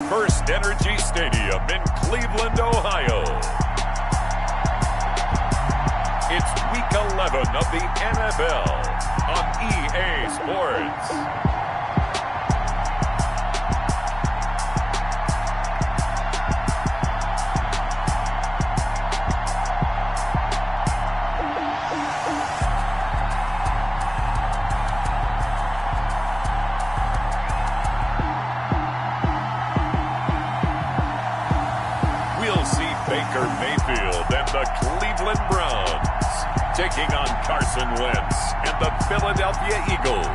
First Energy Stadium in Cleveland, Ohio. It's Week 11 of the NFL on EA Sports. Baker Mayfield and the Cleveland Browns taking on Carson Wentz and the Philadelphia Eagles.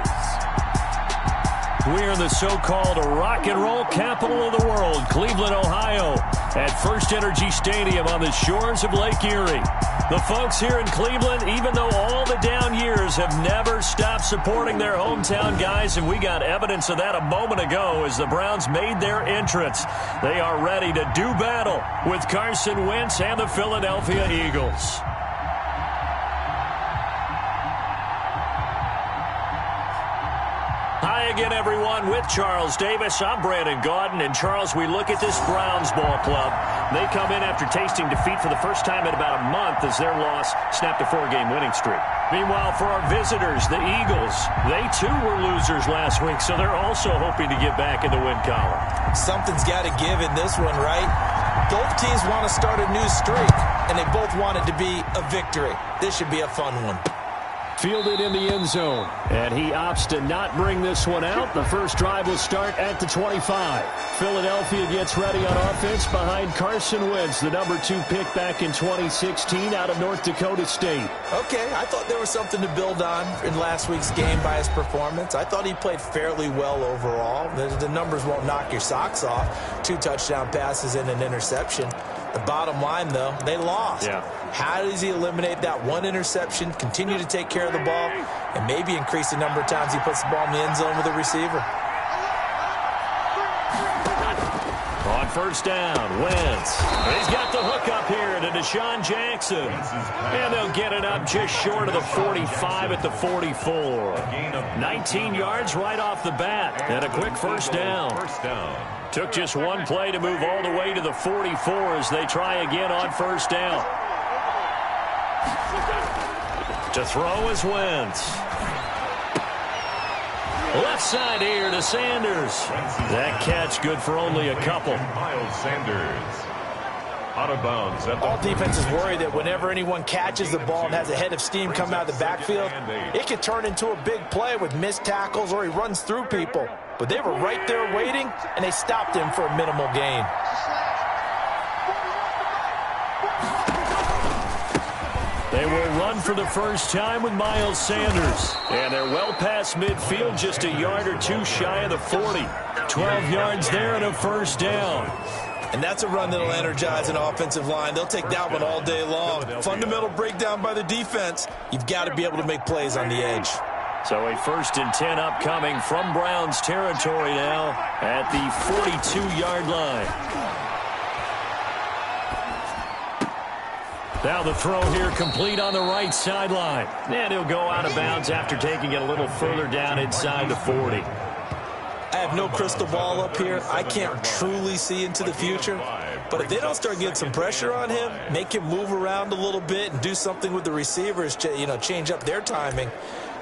We're in the so-called rock and roll capital of the world, Cleveland, Ohio, at First Energy Stadium on the shores of Lake Erie. The folks here in Cleveland, even though all the down years, have never stopped supporting their hometown guys, and we got evidence of that a moment ago as the Browns made their entrance. They are ready to do battle with Carson Wentz and the Philadelphia Eagles. Hi again, everyone, with Charles Davis. I'm Brandon Gaudin. And, Charles, we look at this Browns ball club. They come in after tasting defeat for the first time in about a month as their loss snapped a 4-game winning streak. Meanwhile, for our visitors, the Eagles, they too were losers last week, so they're also hoping to get back in the win column. Something's got to give in this one, right? Both teams want to start a new streak, and they both want it to be a victory. This should be a fun one. Fielded in the end zone, and he opts to not bring this one out. The first drive will start at the 25. Philadelphia gets ready on offense behind Carson Wentz, the number 2 pick back in 2016 out of North Dakota State. Okay, I thought there was something to build on in last week's game by his performance. I thought he played fairly well overall. The numbers won't knock your socks off. 2 touchdown passes and an interception. The bottom line, though, they lost. Yeah. How does he eliminate that one interception, continue to take care of the ball, and maybe increase the number of times he puts the ball in the end zone with a receiver? On first down, Wentz. He's got the hook up here to Deshaun Jackson. And they'll get it up just short of the 45 at the 44. 19 yards right off the bat. And a quick first down. Took just one play to move all the way to the 44 as they try again on first down. To throw is Wentz. Left side here to Sanders. That catch good for only a couple. Miles Sanders out of bounds. All defenses worry that whenever anyone catches the ball and has a head of steam come out of the backfield, it can turn into a big play with missed tackles or he runs through people. But they were right there waiting, and they stopped him for a minimal gain. They will run for the first time with Miles Sanders. And they're well past midfield, just a yard or 2 shy of the 40. 12 yards there and a first down. And that's a run that'll energize an offensive line. They'll take that one all day long. Fundamental breakdown by the defense. You've got to be able to make plays on the edge. So a 1st and 10 upcoming from Browns territory now at the 42-yard line. Now the throw here complete on the right sideline. And he'll go out of bounds after taking it a little further down inside the 40. I have no crystal ball up here. I can't truly see into the future. But if they don't start getting some pressure on him, make him move around a little bit and do something with the receivers, change up their timing,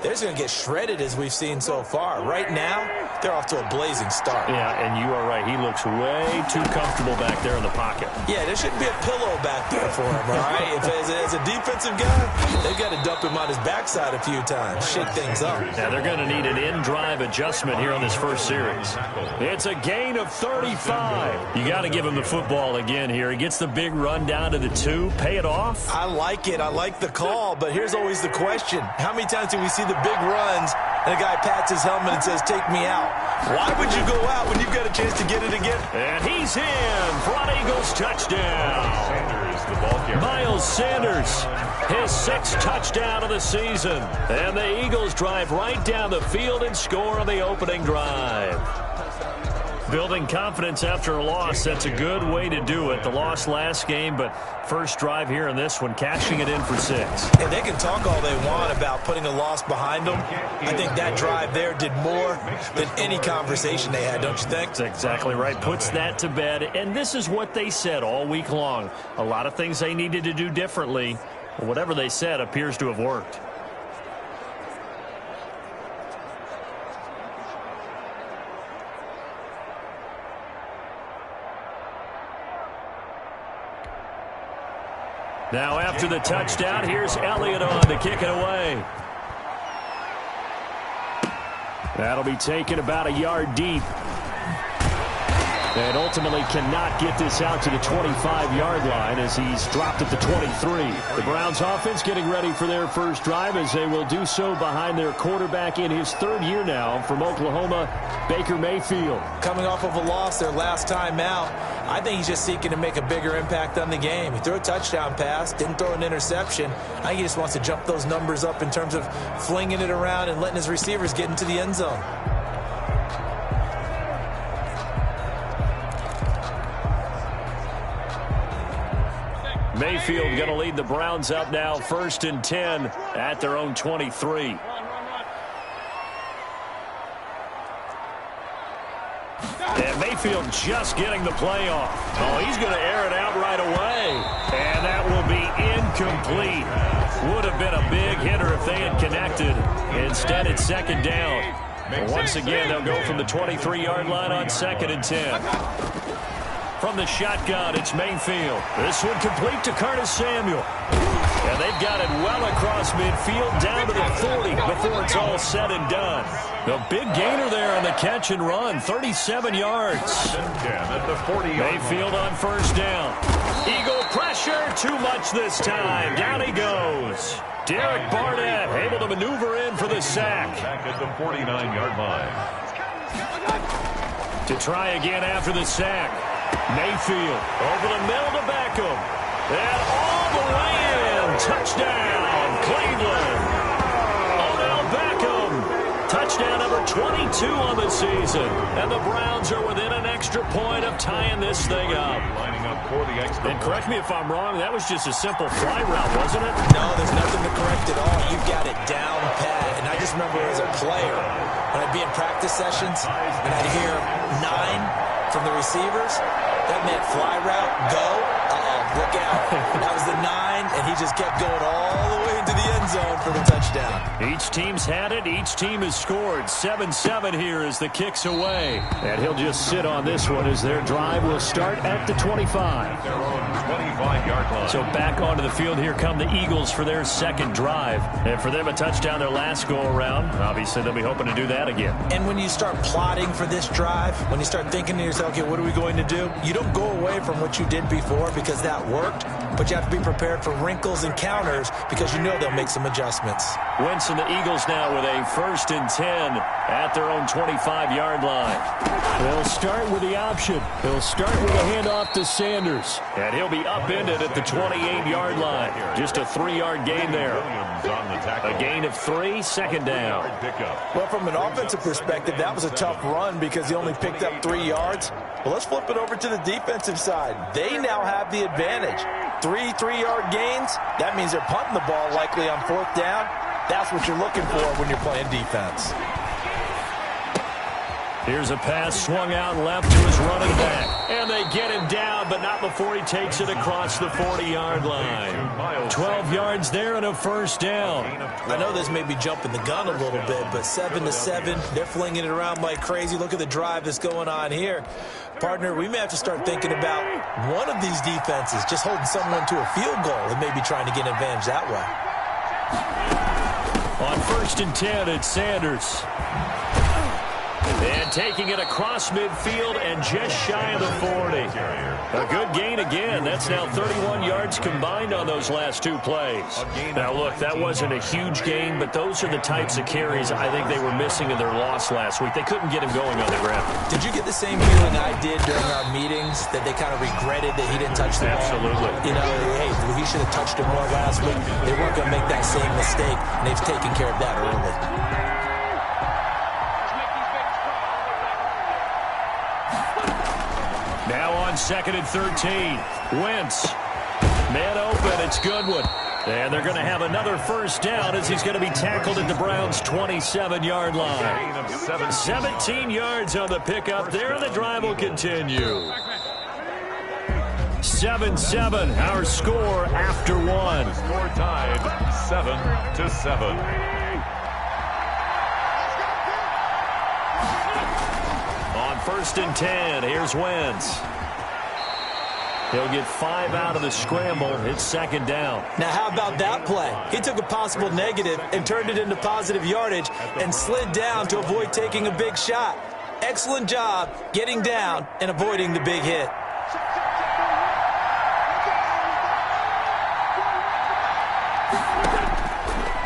they're just going to get shredded as we've seen so far. Right now, they're off to a blazing start. Yeah, and you are right. He looks way too comfortable back there in the pocket. Yeah, there shouldn't be a pillow back there for him, all right? As a defensive guy, they've got to dump him on his backside a few times, shake things up. Yeah, they're going to need an in-drive adjustment here on this first series. It's a gain of 35. You got to give him the football again here. He gets the big run down to the 2. Pay it off. I like it. I like the call, but here's always the question. How many times do we see the big runs and a guy pats his helmet and says, take me out? Why would you go out when you've got a chance to get it again? And he's in for an Eagles touchdown. Sanders, the ball carrier. Miles Sanders, his 6th touchdown of the season. And the Eagles drive right down the field and score on the opening drive. Building confidence after a loss, that's a good way to do it. The loss last game, but first drive here in this one, cashing it in for 6. And they can talk all they want about putting a loss behind them. I think that drive there did more than any conversation they had, don't you think? That's exactly right. Puts that to bed. And this is what they said all week long. A lot of things they needed to do differently. Whatever they said appears to have worked. Now after the touchdown, here's Elliott on to kick it away. That'll be taken about a yard deep. And ultimately cannot get this out to the 25-yard line as he's dropped at the 23. The Browns offense getting ready for their first drive as they will do so behind their quarterback in his 3rd year now from Oklahoma, Baker Mayfield. Coming off of a loss their last time out, I think he's just seeking to make a bigger impact on the game. He threw a touchdown pass, didn't throw an interception. I think he just wants to jump those numbers up in terms of flinging it around and letting his receivers get into the end zone. Mayfield going to lead the Browns up now, 1st and 10 at their own 23. And Mayfield just getting the play off. Oh, he's going to air it out right away. And that will be incomplete. Would have been a big hitter if they had connected. Instead, it's 2nd down. Once again, they'll go from the 23-yard line on 2nd and 10. From the shotgun, it's Mayfield. This one complete to Curtis Samuel. And they've got it well across midfield down to the 40 before it's all said and done. The big gainer there on the catch and run, 37 yards. Mayfield on 1st down. Eagle pressure, too much this time. Down he goes. Derek Barnett able to maneuver in for the sack. Back at the 49-yard line. To try again after the sack. Mayfield over the middle to Beckham. And all the way in. Touchdown, Cleveland. Odell Beckham. Touchdown number 22 on the season. And the Browns are within an extra point of tying this thing up. Lining up for the extra. And correct me if I'm wrong, that was just a simple fly route, wasn't it? No, there's nothing to correct at all. You've got it down pat. And I just remember as a player, when I'd be in practice sessions, and I'd hear 9 from the receivers, that meant fly route, go, look out. That was the 9, and he just kept going all the way into the end zone for the touchdown. Each team's had it. Each team has scored. 7-7 here as the kick's away. And he'll just sit on this one as their drive will start at the 25. Their own 25-yard line. So back onto the field, here come the Eagles for their 2nd drive. And for them, a touchdown their last go-around. Obviously, they'll be hoping to do that again. And when you start plotting for this drive, when you start thinking to yourself, okay, what are we going to do? You don't go away from what you did before because that worked, but you have to be prepared for wrinkles and counters because you know they'll make some adjustments. Wentz and the Eagles now with a 1st and 10 at their own 25-yard line. They'll start with the option. They'll start with a handoff to Sanders. And he'll be upended at the 28-yard line. Just a 3-yard gain there. A gain of 3, 2nd down. Well, from an offensive perspective, that was a tough run because he only picked up 3 yards. Well, let's flip it over to the defensive side. They now have the advantage. 3 3-yard gains, that means they're punting the ball likely on 4th down. That's what you're looking for when you're playing defense. Here's a pass swung out left to his running back. And they get him down, but not before he takes it across the 40-yard line. 12 yards there and a 1st down. I know this may be jumping the gun a little bit, but 7-7, they're flinging it around like crazy. Look at the drive that's going on here. Partner, we may have to start thinking about one of these defenses just holding someone to a field goal and maybe trying to get an advantage that way. On 1st and 10, it's Sanders. And taking it across midfield and just shy of the 40. A good gain again. That's now 31 yards combined on those last 2 plays. Now, look, that wasn't a huge gain, but those are the types of carries I think they were missing in their loss last week. They couldn't get him going on the ground. Did you get the same feeling I did during our meetings, that they kind of regretted that he didn't touch the ball? Absolutely. You know, hey, he should have touched it more last week. They weren't going to make that same mistake, and they've taken care of that early. Now on 2nd and 13. Wentz. Man open. It's Goodwin. And they're going to have another first down as he's going to be tackled at the Browns' 27-yard line. 17 yards on the pickup there, and the drive will continue. 7-7, our score after one. Score tied 7-7. On 1st and 10, here's Wentz. He'll get 5 out of the scramble. It's 2nd down. Now, how about that play? He took a possible negative and turned it into positive yardage and slid down to avoid taking a big shot. Excellent job getting down and avoiding the big hit.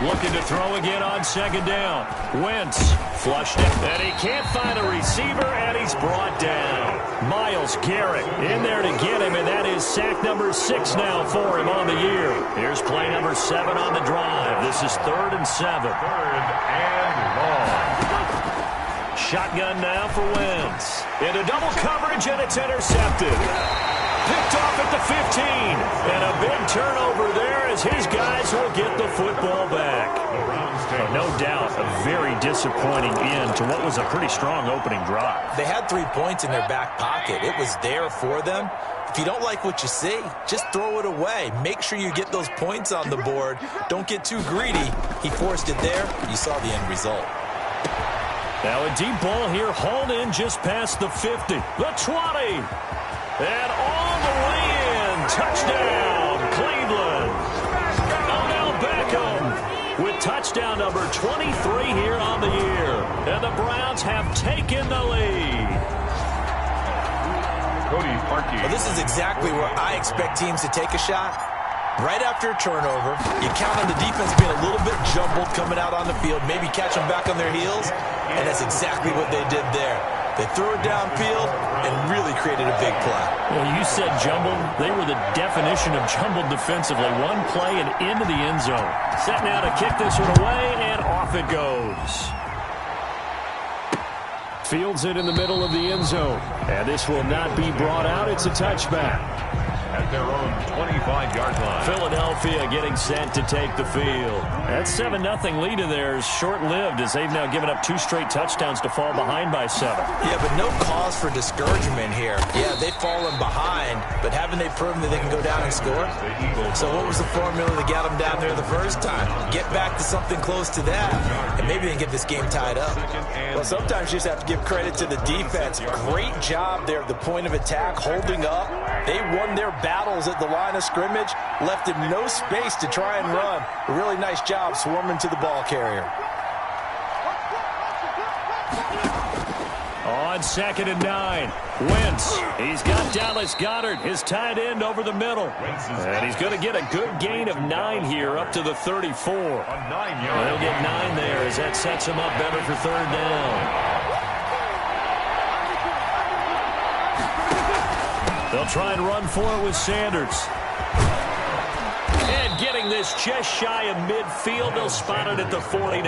Looking to throw again on 2nd down. Wentz flushed it, and he can't find a receiver, and he's brought down. Myles Garrett in there to get him, and that is sack number 6 now for him on the year. Here's play number 7 on the drive. This is 3rd and 7. 3rd and long. Shotgun now for Wentz. Into double coverage, and it's intercepted. Picked off at the 15. And a big turnover there as his guys will get the football back. No doubt a very disappointing end to what was a pretty strong opening drive. They had 3 points in their back pocket. It was there for them. If you don't like what you see, just throw it away. Make sure you get those points on the board. Don't get too greedy. He forced it there. You saw the end result. Now a deep ball here, hauled in just past the 50. The 20. And all the way in. Touchdown, Cleveland. Odell Beckham with touchdown number 23 here on the year. And the Browns have taken the lead. Cody Parkey. Well, this is exactly where I expect teams to take a shot. Right after a turnover, you count on the defense being a little bit jumbled coming out on the field, maybe catch them back on their heels, and that's exactly what they did there. They threw it downfield and really created a big play. Well, you said jumbled. They were the definition of jumbled defensively. One play and into the end zone. Set now to kick this one away, and off it goes. Fields it in the middle of the end zone. And this will not be brought out. It's a touchback. At their own 25-yard line. Philadelphia getting set to take the field. That 7-0 lead of theirs short-lived as they've now given up 2 straight touchdowns to fall behind by 7. Yeah, but no cause for discouragement here. Yeah, they've fallen behind, but haven't they proven that they can go down and score? So what was the formula that got them down there the first time? Get back to something close to that, and maybe they can get this game tied up. Well, sometimes you just have to give credit to the defense. Great job there at the point of attack, holding up. They won their battles at the line of scrimmage, left him no space to try and run. A really nice job swarming to the ball carrier. On 2nd and 9, Wentz. He's got Dallas Goedert, his tight end, over the middle. And he's going to get a good gain of 9 here up to the 34. Well, he'll get 9 there as that sets him up better for 3rd down. They'll try and run for it with Sanders. And getting this just shy of midfield, they'll spot it at the 49.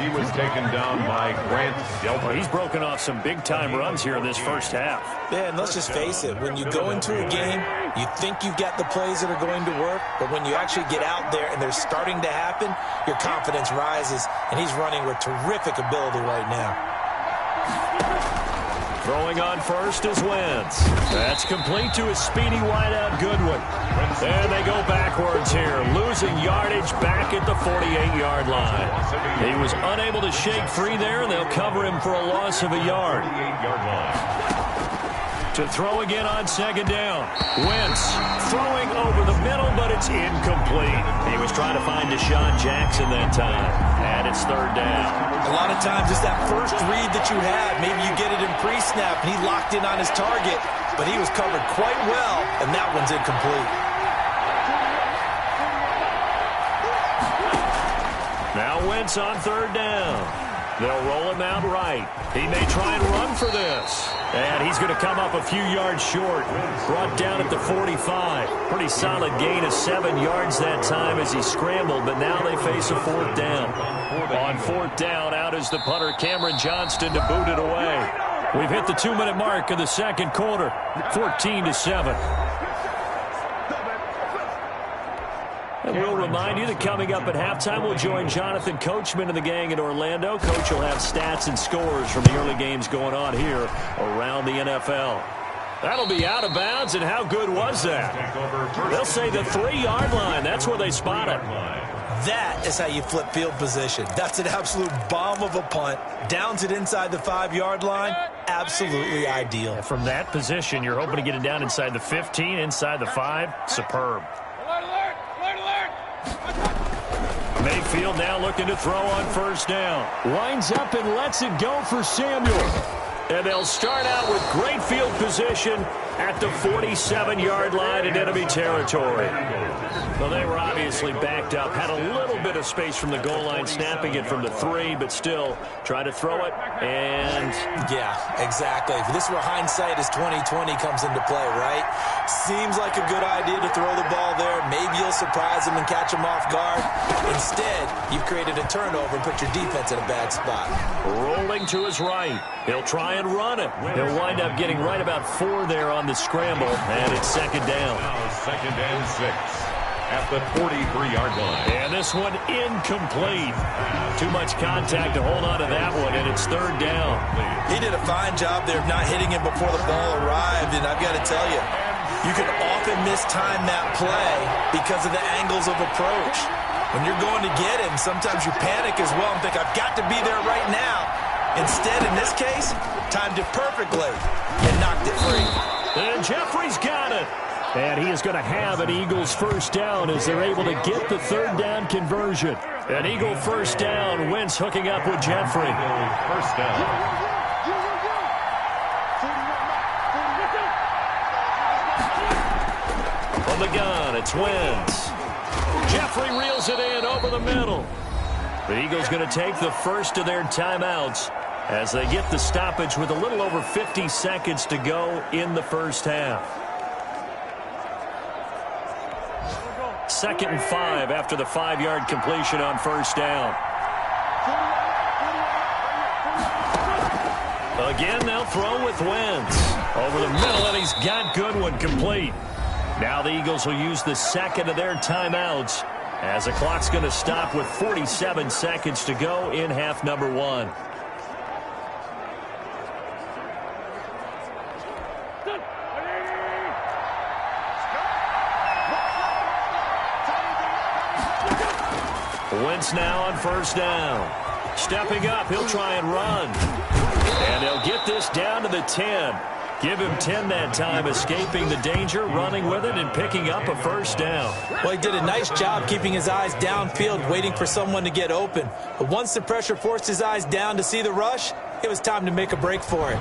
He was taken down by Grant Delpit. Well, he's broken off some big-time runs here in this first half. Yeah, and let's just face it. When you go into a game, you think you've got the plays that are going to work, but when you actually get out there and they're starting to happen, your confidence rises, and he's running with terrific ability right now. Throwing on first is Wentz. That's complete to his speedy wideout Goodwin. And they go backwards here, losing yardage back at the 48-yard line. He was unable to shake free there, and they'll cover him for a loss of a yard. To throw again on 2nd down. Wentz throwing over the middle, but it's incomplete. He was trying to find Deshaun Jackson that time. And it's 3rd down. A lot of times it's that first read that you have. Maybe you get it in pre-snap, and he locked in on his target, but he was covered quite well, and that one's incomplete. Now Wentz on 3rd down. They'll roll him out right. He may try and run for this. And he's going to come up a few yards short. Brought down at the 45. Pretty solid gain of 7 yards that time as he scrambled, but now they face a 4th down. On 4th down, out is the punter, Cameron Johnston, to boot it away. We've hit the 2-minute mark of the second quarter, 14-7. And we'll remind you that coming up at halftime, we'll join Jonathan Coachman and the gang in Orlando. Coach will have stats and scores from the early games going on here around the NFL. That'll be out of bounds, and how good was that? They'll say the 3-yard line. That's where they spot it. That is how you flip field position. That's an absolute bomb of a punt. Downs it inside the 5-yard line. Absolutely ideal. And from that position, you're hoping to get it down inside the 15, inside the 5. Superb. Mayfield now looking to throw on first down. Lines up and lets it go for Samuel. And they'll start out with great field position at the 47-yard line in enemy territory. Well, they were obviously backed up, had a little bit of space from the goal line, snapping it from the 3, but still try to throw it, and... Yeah, exactly. This is where hindsight is 20/20 comes into play, right? Seems like a good idea to throw the ball there. Maybe you'll surprise them and catch them off guard. Instead, you've created a turnover and put your defense in a bad spot. Rolling to his right. He'll try and run it. He'll wind up getting right about 4 there on the scramble, and it's second down. Now 2nd and 6 at the 43-yard line. And this one incomplete. Too much contact to hold on to that one, and it's 3rd down. He did a fine job there of not hitting him before the ball arrived, and I've got to tell you, you can often mistime that play because of the angles of approach. When you're going to get him, sometimes you panic as well and think, I've got to be there right now. Instead, in this case, timed it perfectly and knocked it free. And Jeffrey's got it. And he is going to have an Eagles first down as they're able to get the 3rd down conversion. An Eagle first down. Wentz hooking up with Jeffrey. First down. From the gun, it's Wentz. Jeffrey reels it in over the middle. The Eagles going to take the first of their timeouts as they get the stoppage with a little over 50 seconds to go in the first half. 2nd and 5 after the 5-yard completion on first down. Again, they'll throw with Wentz. Over the middle, and he's got Goodwin complete. Now the Eagles will use the second of their timeouts as the clock's going to stop with 47 seconds to go in half number 1. Wentz now on first down. Stepping up, he'll try and run. And they'll get this down to the 10. Give him 10 that time, escaping the danger, running with it, and picking up a first down. Well, he did a nice job keeping his eyes downfield, waiting for someone to get open. But once the pressure forced his eyes down to see the rush, it was time to make a break for it.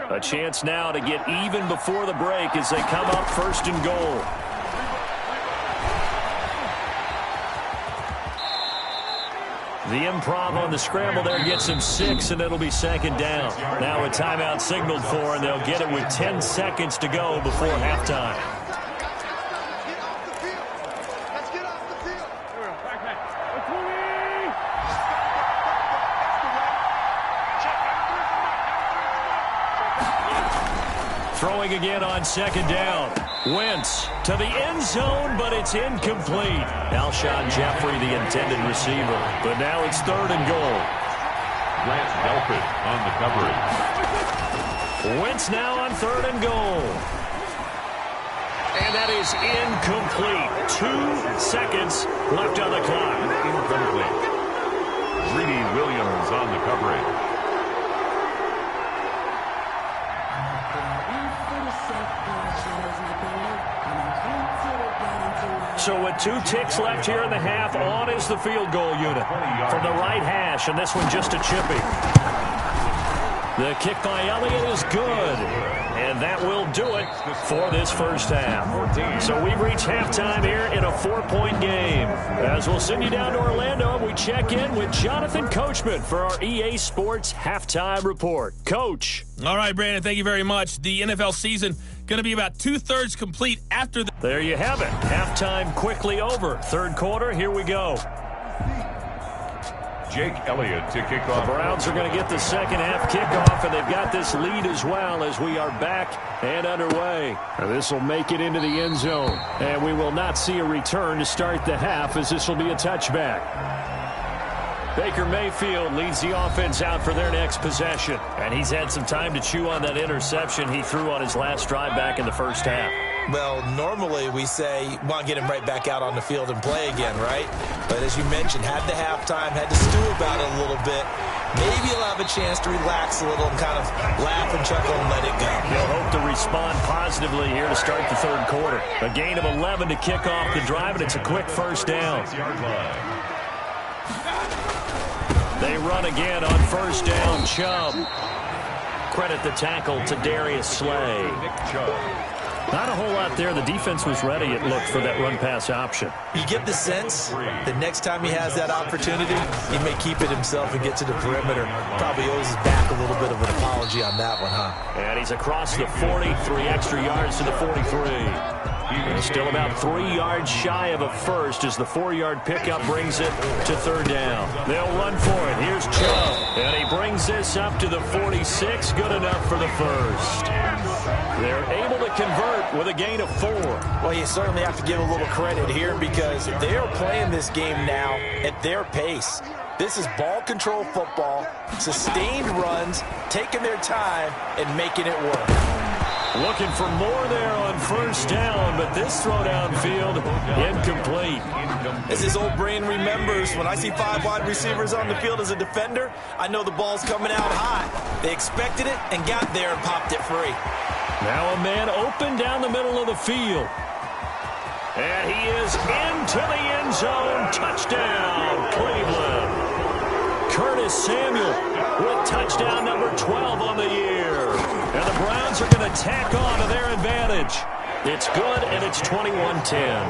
A chance now to get even before the break as they come up 1st and goal. The improv on the scramble there gets him 6, and it'll be 2nd down. Now a timeout signaled for, and they'll get it with 10 seconds to go before halftime. Throwing again on 2nd down. Wentz to the end zone, but it's incomplete. Alshon Jeffrey, the intended receiver. But now it's 3rd and goal. Grant Delpit on the coverage. Wentz now on 3rd and goal. And that is incomplete. 2 seconds left on the clock. Incomplete. Greedy Williams on the coverage. So with 2 ticks left here in the half, on is the field goal unit from the right hash, and this one just a chippy. The kick by Elliott is good. And that will do it for this first half. So we've reached halftime here in a 4-point game. As we'll send you down to Orlando, and we check in with Jonathan Coachman for our EA Sports Halftime Report. Coach. All right, Brandon, thank you very much. The NFL season going to be about 2/3 complete after the... There you have it. Halftime quickly over. Third quarter, here we go. Jake Elliott to kick off. The Browns are going to get the second half kickoff, and they've got this lead as well as we are back and underway. This will make it into the end zone, and we will not see a return to start the half as this will be a touchback. Baker Mayfield leads the offense out for their next possession, and he's had some time to chew on that interception he threw on his last drive back in the first half. Well, normally we say, want to get him right back out on the field and play again, right? But as you mentioned, had the halftime, had to stew about it a little bit. Maybe he'll have a chance to relax a little and kind of laugh and chuckle and let it go. He'll hope to respond positively here to start the third quarter. A gain of 11 to kick off the drive, and it's a quick first down. They run again on first down. Chubb. Credit the tackle to Darius Slay. Not a whole lot there. The defense was ready, it looked, for that run-pass option. You get the sense that next time he has that opportunity, he may keep it himself and get to the perimeter. Probably owes his back a little bit of an apology on that one, huh? And he's across the 40, 3 extra yards to the 43. And still about 3 yards shy of a first as the 4-yard pickup brings it to third down. They'll run for it. Here's Chubb. And he brings this up to the 46. Good enough for the first. They're able to convert with a gain of 4. Well, you certainly have to give a little credit here because they are playing this game now at their pace. This is ball control football, sustained runs, taking their time, and making it work. Looking for more there on first down, but this throw downfield incomplete. As his old brain remembers, when I see 5 wide receivers on the field as a defender, I know the ball's coming out high. They expected it and got there and popped it free. Now a man open down the middle of the field. And he is into the end zone. Touchdown, Cleveland. Curtis Samuel with touchdown number 12 on the year. And the Browns are going to tack on to their advantage. It's good, and it's 21-10.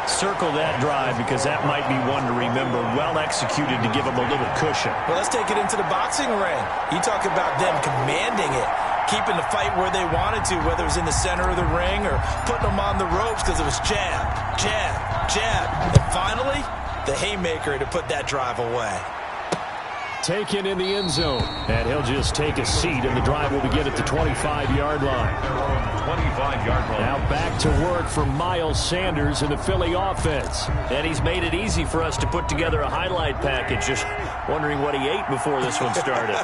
Circle that drive because that might be one to remember. Well executed to give them a little cushion. Well, let's take it into the boxing ring. You talk about them commanding it, keeping the fight where they wanted to, whether it was in the center of the ring or putting them on the ropes because it was jab, jab, jab. And finally, the haymaker to put that drive away. Taken in the end zone. And he'll just take a seat, and the drive will begin at the 25-yard line. 25-yard line. Now back to work for Miles Sanders in the Philly offense. And he's made it easy for us to put together a highlight package. Just wondering what he ate before this one started.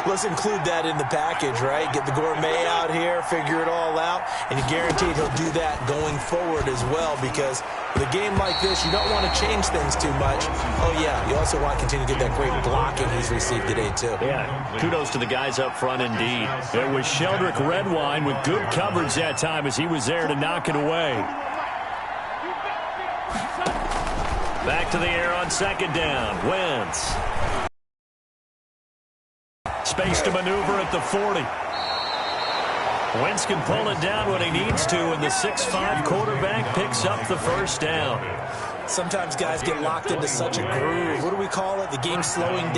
Let's include that in the package, right? Get the gourmet out here, figure it all out, and you're guaranteed he'll do that going forward as well because with a game like this, you don't want to change things too much. Oh, yeah, you also want to continue to get that great blocking he's received today, too. Yeah, kudos to the guys up front indeed. It was Sheldrick Redwine with good coverage that time as he was there to knock it away. Back to the air on second down. Wentz. Space to maneuver at the 40. Wentz can pull it down when he needs to, and the 6'5" quarterback picks up the first down. Sometimes guys get locked into such a groove. What do we call it? The game slowing down.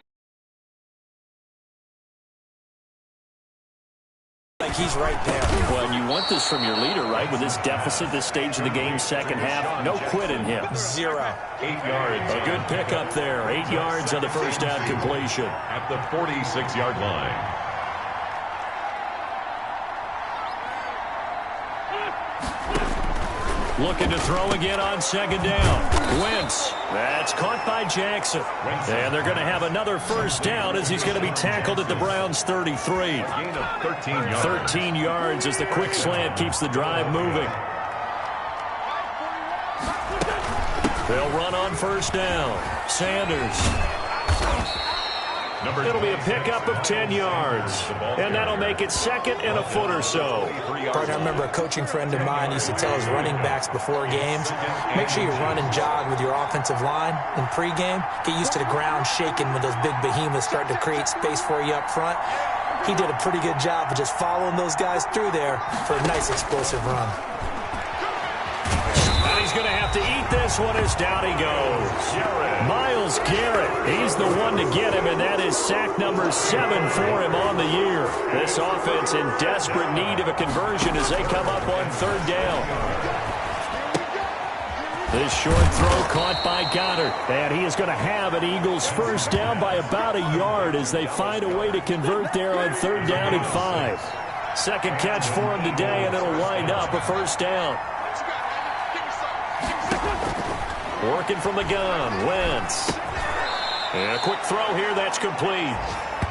Like he's right there. Well, and you want this from your leader, right? With this deficit, this stage of the game, second half, no quit in him. 0. 8 yards. A good pickup there. 8 yards on the first down completion. At the 46-yard line. Looking to throw again on second down. Wentz. That's caught by Jackson. And they're going to have another first down as he's going to be tackled at the Browns' 33. Gain of 13 yards. 13 yards as the quick slant keeps the drive moving. They'll run on first down. Sanders. It'll be a pickup of 10 yards. And that'll make it second and a foot or so. Partner, I remember a coaching friend of mine used to tell his running backs before games, make sure you run and jog with your offensive line in pregame. Get used to the ground shaking when those big behemoths start to create space for you up front. he did a pretty good job of just following those guys through there for a nice explosive run. And he's going to have to eat this one as down he goes. Myles Garrett, he's the one to get him, and that is sack number 7 for him on the year. This offense in desperate need of a conversion as they come up on 3rd down. This short throw caught by Goddard, and he is going to have an Eagles first down by about a yard as they find a way to convert there on 3rd down and 5. Second catch for him today, and it'll wind up a first down. Working from the gun, Wentz. And a quick throw here, that's complete.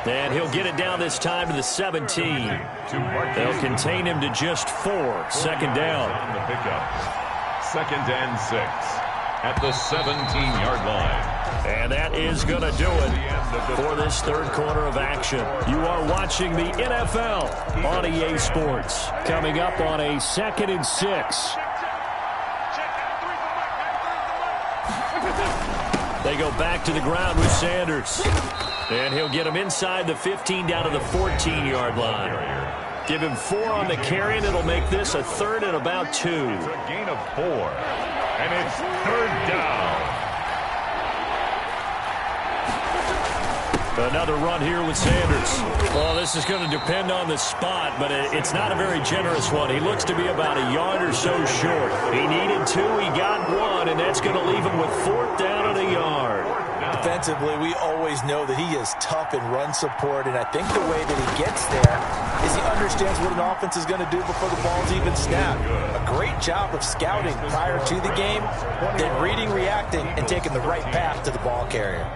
And he'll get it down this time to the 17. They'll contain him to just 4. 2nd down. On the pickup. 2nd and 6 at the 17-yard line. And that is going to do it for this 3rd quarter of action. You are watching the NFL on EA Sports. Coming up on a 2nd and 6. They go back to the ground with Sanders. And he'll get him inside the 15 down to the 14-yard line. Give him 4 on the carry, and it'll make this a 3rd and about 2. It's a gain of 4, and it's 3rd down. Another run here with Sanders. Well, this is going to depend on the spot, but it's not a very generous one. He looks to be about a yard or so short. He needed 2, he got 1, and that's going to leave him with 4th down and a yard. Defensively, we always know that he is tough in run support, and I think the way that he gets there is he understands what an offense is going to do before the ball's even snapped. A great job of scouting prior to the game, then reading, reacting, and taking the right path to the ball carrier.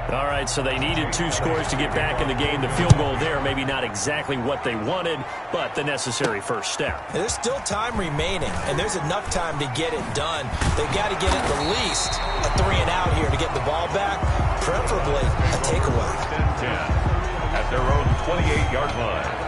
All right, so they needed 2 scores to get back in the game. The field goal there, maybe not exactly what they wanted, but the necessary first step. There's still time remaining, and there's enough time to get it done. They've got to get at the least a 3 and out here to get the ball back, preferably a takeaway. 10 at their own 28-yard line.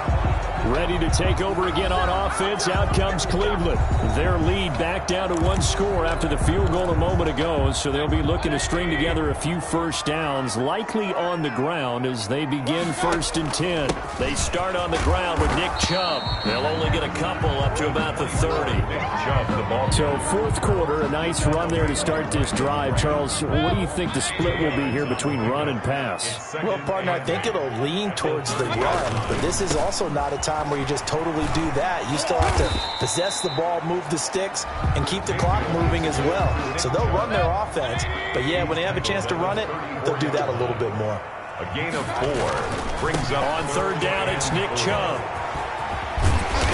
Ready to take over again on offense. Out comes Cleveland. Their lead back down to 1 score after the field goal a moment ago. So they'll be looking to string together a few first downs, likely on the ground as they begin 1st and 10. They start on the ground with Nick Chubb. They'll only get a couple up to about the 30. Nick Chubb, the ball. So 4th quarter, a nice run there to start this drive. Charles, what do you think the split will be here between run and pass? Well, partner, I think it'll lean towards the run, but this is also not a time where you just totally do that. You still have to possess the ball, move the sticks, and keep the clock moving as well. So they'll run their offense, but yeah, when they have a chance to run it, they'll do that a little bit more. A gain of 4 brings up on 3rd down. It's Nick Chubb.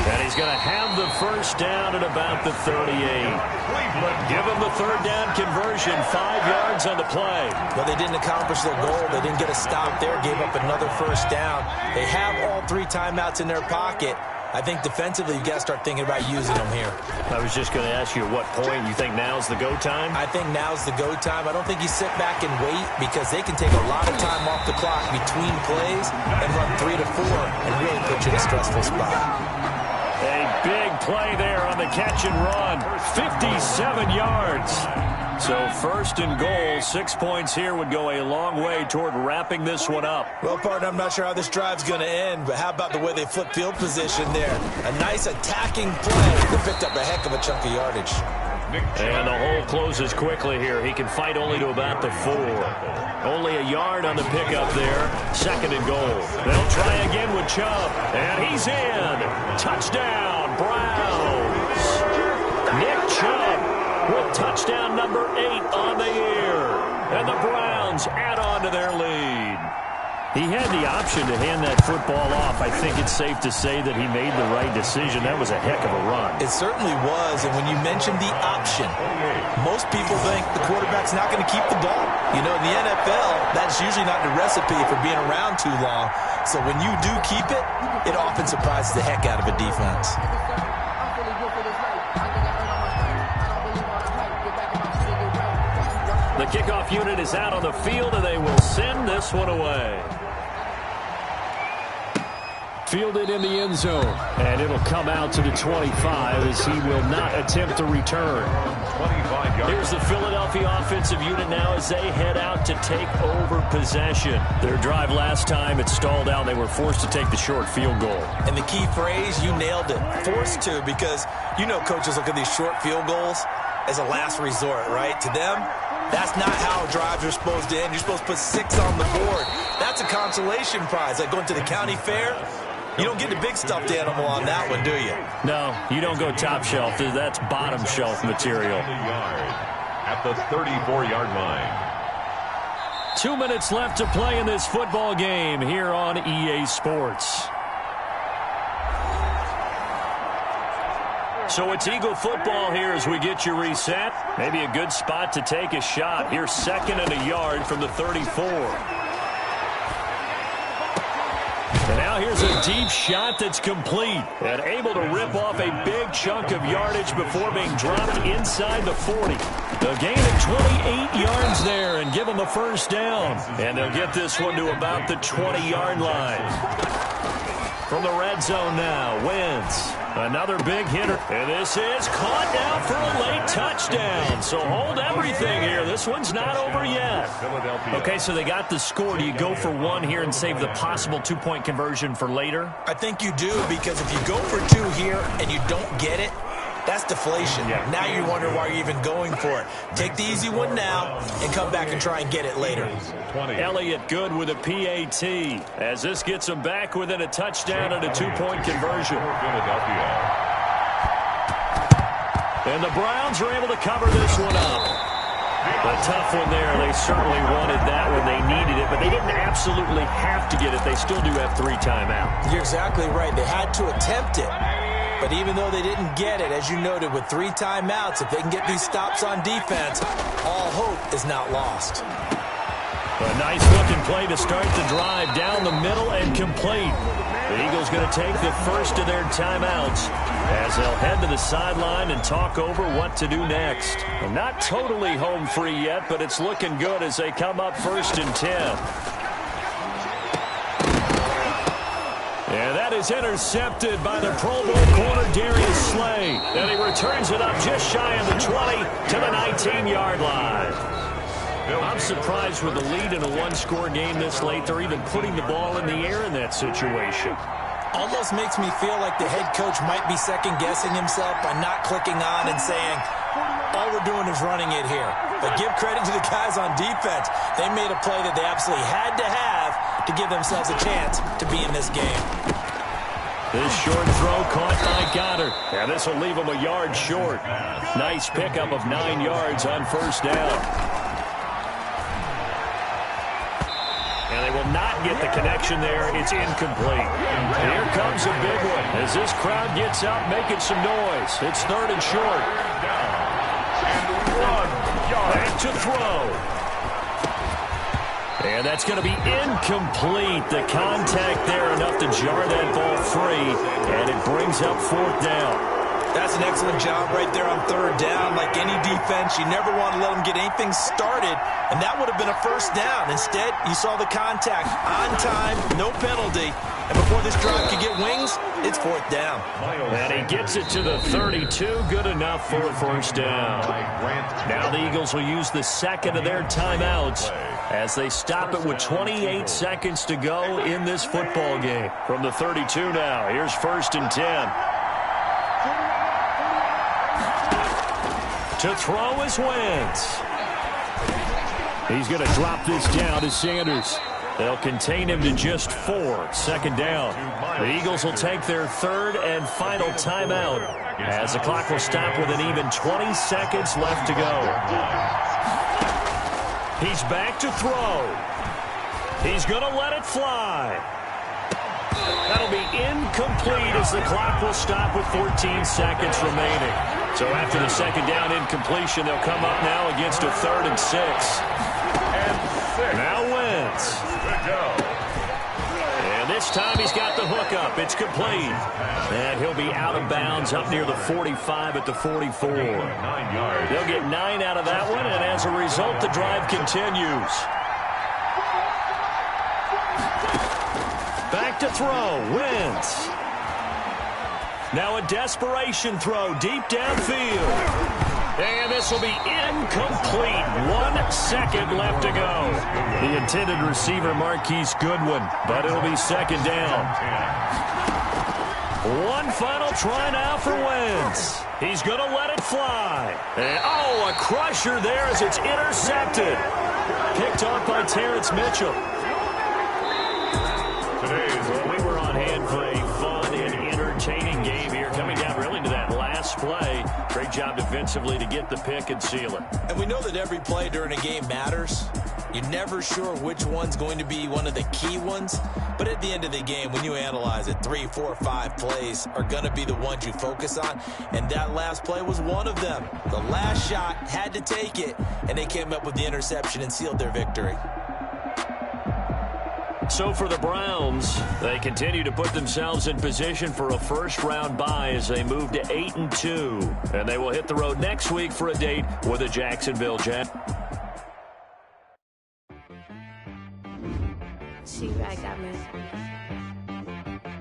And he's going to have the first down at about the 38. Give him the 3rd down conversion, 5 yards on the play. Well, they didn't accomplish their goal. They didn't get a stop there, gave up another first down. They have all 3 timeouts in their pocket. I think defensively, you've got to start thinking about using them here. I was just going to ask you at what point you think now's the go time? I think now's the go time. I don't think you sit back and wait because they can take a lot of time off the clock between plays and run 3 to 4 and really put you in a stressful spot. A big play there on the catch and run. 57 yards. So 1st and goal, 6 points here would go a long way toward wrapping this one up. Well, partner, I'm not sure how this drive's going to end, but how about the way they flip field position there? A nice attacking play that picked up a heck of a chunk of yardage. And the hole closes quickly here. He can fight only to about the 4. Only a yard on the pickup there. 2nd and goal. They'll try again with Chubb. And he's in. Touchdown, Browns. Nick Chubb with touchdown number 8 on the year. And the Browns add on to their lead. He had the option to hand that football off. I think it's safe to say that he made the right decision. That was a heck of a run. It certainly was, and when you mentioned the option, most people think the quarterback's not going to keep the ball. You know, in the NFL, that's usually not the recipe for being around too long. So when you do keep it, it often surprises the heck out of a defense. The kickoff unit is out on the field, and they will send this one away. Fielded in the end zone. And it'll come out to the 25 as he will not attempt to return. 25 yards. Here's the Philadelphia offensive unit now as they head out to take over possession. Their drive last time, it stalled out. They were forced to take the short field goal. And the key phrase, you nailed it. Forced to, because you know coaches look at these short field goals as a last resort, right? To them, that's not how drives are supposed to end. You're supposed to put 6 on the board. That's a consolation prize. Like going to the county fair, you don't get the big stuffed animal on that one, do you? No, you don't go top shelf. That's bottom shelf material. At the 34-yard line. 2 minutes left to play in this football game here on EA Sports. So it's Eagle football here as we get you reset. Maybe a good spot to take a shot. Here's 2nd and a yard from the 34. And now here's a deep shot that's complete and able to rip off a big chunk of yardage before being dropped inside the 40. The gain of 28 yards there and give them a first down. And they'll get this one to about the 20-yard line. From the red zone now, Wentz. Another big hitter. And this is caught now for a late touchdown. So hold everything here. This one's not over yet. Okay, so they got the score. Do you go for one here and save the possible 2-point conversion for later? I think you do, because if you go for 2 here and you don't get it, that's deflation. Yeah. Now you wonder why you're even going for it. Take the easy one now and come back and try and get it later. Elliott good with a PAT as this gets him back within a touchdown and a 2-point conversion. And the Browns are able to cover this one up. A tough one there. They certainly wanted that when they needed it, but they didn't absolutely have to get it. They still do have 3 timeouts. You're exactly right. They had to attempt it. But even though they didn't get it, as you noted, with 3 timeouts, if they can get these stops on defense, all hope is not lost. A nice-looking play to start the drive down the middle and complete. The Eagles going to take the first of their timeouts as they'll head to the sideline and talk over what to do next. And not totally home free yet, but it's looking good as they come up 1st and 10. And that is intercepted by the Pro Bowl corner, Darius Slay. And he returns it up just shy of the 20 to the 19-yard line. I'm surprised with the lead in a 1-score game this late. They're even putting the ball in the air in that situation. Almost makes me feel like the head coach might be second-guessing himself by not clicking on and saying, all we're doing is running it here. But give credit to the guys on defense. They made a play that they absolutely had to have to give themselves a chance to be in this game. This short throw caught by Goddard. And this will leave him a yard short. Nice pickup of 9 yards on 1st down. And they will not get the connection there. It's incomplete. Here comes a big one as this crowd gets out making some noise. It's 3rd and short. Back to throw. And that's going to be incomplete. The contact there enough to jar that ball free. And it brings up 4th down. That's an excellent job right there on 3rd down. Like any defense, you never want to let them get anything started, and that would have been a 1st down. Instead, you saw the contact on time, no penalty, and before this drive could get wings, it's 4th down. And he gets it to the 32, good enough for a 1st down. Now the Eagles will use the 2nd of their timeouts as they stop it with 28 seconds to go in this football game. From the 32 now, here's 1st and 10. To throw is Wentz. He's going to drop this down to Sanders. They'll contain him to just 4. 2nd down. The Eagles will take their 3rd and final timeout as the clock will stop with an even 20 seconds left to go. He's back to throw. He's going to let it fly. That'll be incomplete as the clock will stop with 14 seconds remaining. So after the 2nd down incompletion, they'll come up now against a 3rd and 6. Now Wentz. And this time he's got the hook up. It's complete. And he'll be out of bounds up near the 45 at the 44. They'll get 9 out of that one, and as a result, the drive continues. Back to throw. Wentz. Now a desperation throw deep downfield. And this will be incomplete. 1 second left to go. The intended receiver, Marquise Goodwin, but it'll be second down. One final try now for Wentz. He's going to let it fly. And, a crusher there as it's intercepted. Picked off by Terrence Mitchell. We were on hand for a fun and entertaining game here, coming down really to that last play. Great job defensively to get the pick and seal it. And we know that every play during a game matters. You're never sure which one's going to be one of the key ones. But at the end of the game, when you analyze it, 3, 4, 5 plays are going to be the ones you focus on. And that last play was one of them. The last shot had to take it, and they came up with the interception and sealed their victory. So for the Browns, they continue to put themselves in position for a first-round bye as they move to 8-2. And they will hit the road next week for a date with the Jacksonville Jaguars. She right got me.